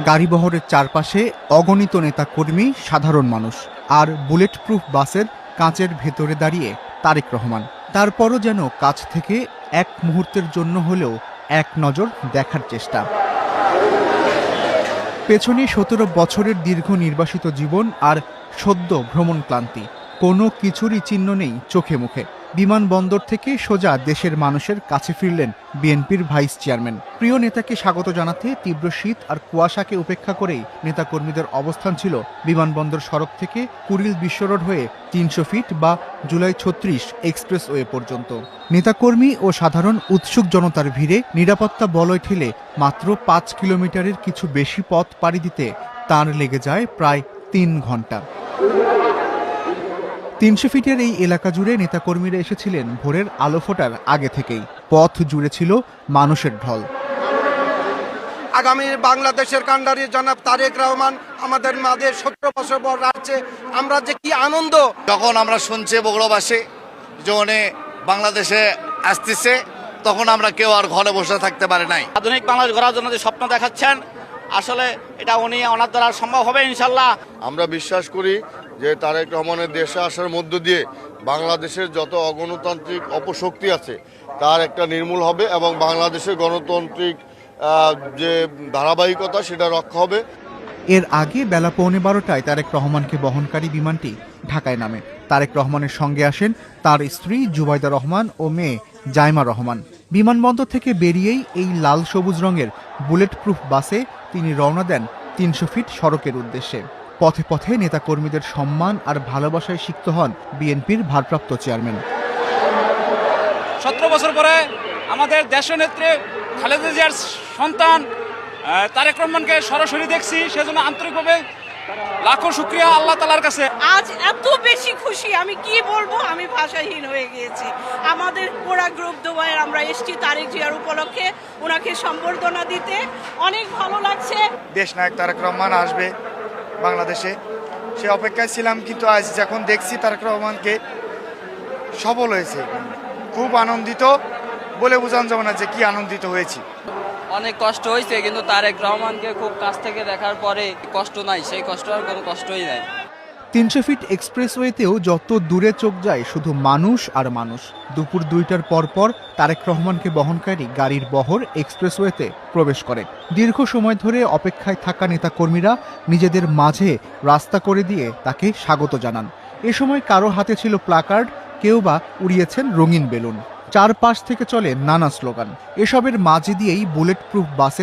গাড়িবহরের চারপাশে অগণিত নেতাকর্মী, সাধারণ মানুষ, আর বুলেট প্রুফ বাসের কাঁচের ভেতরে দাঁড়িয়ে তারেক রহমান। তারপরও যেন কাছ থেকে এক মুহূর্তের জন্য হলেও এক নজর দেখার চেষ্টা। পেছনে ১৭ বছরের দীর্ঘ নির্বাসিত জীবন আর সদ্য ভ্রমণ ক্লান্তি, কোনো কিছুরই চিহ্ন নেই চোখে মুখে। বিমানবন্দর থেকে সোজা দেশের মানুষের কাছে ফিরলেন বিএনপির ভাইস চেয়ারম্যান। প্রিয় নেতাকে স্বাগত জানাতে তীব্র শীত আর কুয়াশাকে উপেক্ষা করেই নেতাকর্মীদের অবস্থান ছিল বিমানবন্দর সড়ক থেকে কুড়িল বিশ্বরোড হয়ে ৩০০ ফিট বা জুলাই ৩৬ এক্সপ্রেসওয়ে পর্যন্ত। নেতাকর্মী ও সাধারণ উৎসুক জনতার ভিড়ে নিরাপত্তা বলয় ঠেলে মাত্র ৫ কিলোমিটারের কিছু বেশি পথ পাড়ি দিতে তার লেগে যায় প্রায় ৩ ঘন্টা। ৩০০ ফিটের এই এলাকা জুড়ে নেতাকর্মীরা এসেছিলেন ভোরের আলো ফোটার আগে থেকেই। পথ জুড়ে ছিল মানুষের ঢল। আগামী বাংলাদেশের কান্ডারি জনাব তারেক রহমান আমাদের মাঝে ১৭ বছর পর আসছে, আমরা যে কি আনন্দ। যখন আমরা শুনছি বগুড়াবাসী যে উনি বাংলাদেশে আসতেছে, তখন আমরা কেউ আর ঘরে বসে থাকতে পারি নাই। আধুনিক বাংলাদেশ গড়ার জন্য যে স্বপ্ন দেখাচ্ছেন, আসলে এটা ওনার দ্বারা সম্ভব হবে ইনশাল্লাহ। আমরা বিশ্বাস করি যে তারেক রহমানের দেশে আসার মধ্য দিয়ে বাংলাদেশের যত অগণতান্ত্রিক অপশক্তি আছে তার একটা নির্মূল হবে এবং বাংলাদেশের গণতান্ত্রিক যে ধারাবাহিকতা সেটা রক্ষা হবে। এর আগে বেলা ১১:১২টায় তারেক রহমানকে বহনকারী বিমানটি ঢাকায় নামে। তারেক রহমানের সঙ্গে আসেন তার স্ত্রী জুবাইদা রহমান ও মেয়ে জাইমা রহমান। বিমানবন্দর থেকে বেরিয়েই এই লাল সবুজ রঙের বুলেট প্রুফ বাসে তিনি রওনা দেন ৩০০ ফিট সড়কের উদ্দেশ্যে। পথে পথে নেতাকর্মীদের সম্মান আর ভালোবাসায় সিক্ত হন বিএনপির ভারপ্রাপ্ত চেয়ারম্যান। ১৭ বছর পরে আমাদের দেশনেত্রী খালেদা জিয়ার সন্তান তারেক রহমানকে সরাসরি দেখছি, সেজন্য আন্তরিকভাবে লাখো শুকরিয়া আল্লাহ তাআলার কাছে। আজ এত বেশি খুশি, আমি কি বলবো, আমি ভাষাহীন হয়ে গিয়েছি। আমাদের পুরা গ্রুপ দুবাইয়ের আমরা এসছি তারেক জিয়ার উপলক্ষে ওনাকে সম্বর্ধনা দিতে, অনেক ভালো লাগছে। দেশ নায়ক তারেক রহমান আসবে বাংলাদেশে, সে অপেক্ষায় ছিলাম, কিন্তু আজ যখন দেখছি তারেক রহমানকে সফল হয়েছে, খুব আনন্দিত, বলে বোঝানো যাবে না যে কি আনন্দিত হয়েছি। অনেক কষ্ট হয়েছে, কিন্তু তারেক রহমানকে খুব কাছ থেকে দেখার পরে কষ্ট নাই, সেই কষ্ট আর কোনো কষ্টই নাই। ৩০০ ফিট এক্সপ্রেসওয়েতেও যত দূরে চোখ যায় শুধু মানুষ আর মানুষ। দুপুর ২টার পর তারেক রহমানকে বহনকারী গাড়ির বহর এক্সপ্রেসওয়েতে প্রবেশ করে। দীর্ঘ সময় ধরে অপেক্ষায় থাকা নেতাকর্মীরা নিজেদের মাঝে রাস্তা করে দিয়ে তাকে স্বাগত জানান। এ সময় কারো হাতে ছিল প্লাকার্ড, কেউ বা উড়িয়েছেন রঙিন বেলুন। চারপাশ থেকে চলে নানা স্লোগান। এসবের মাঝে দিয়েই বুলেট প্রুফ বাসে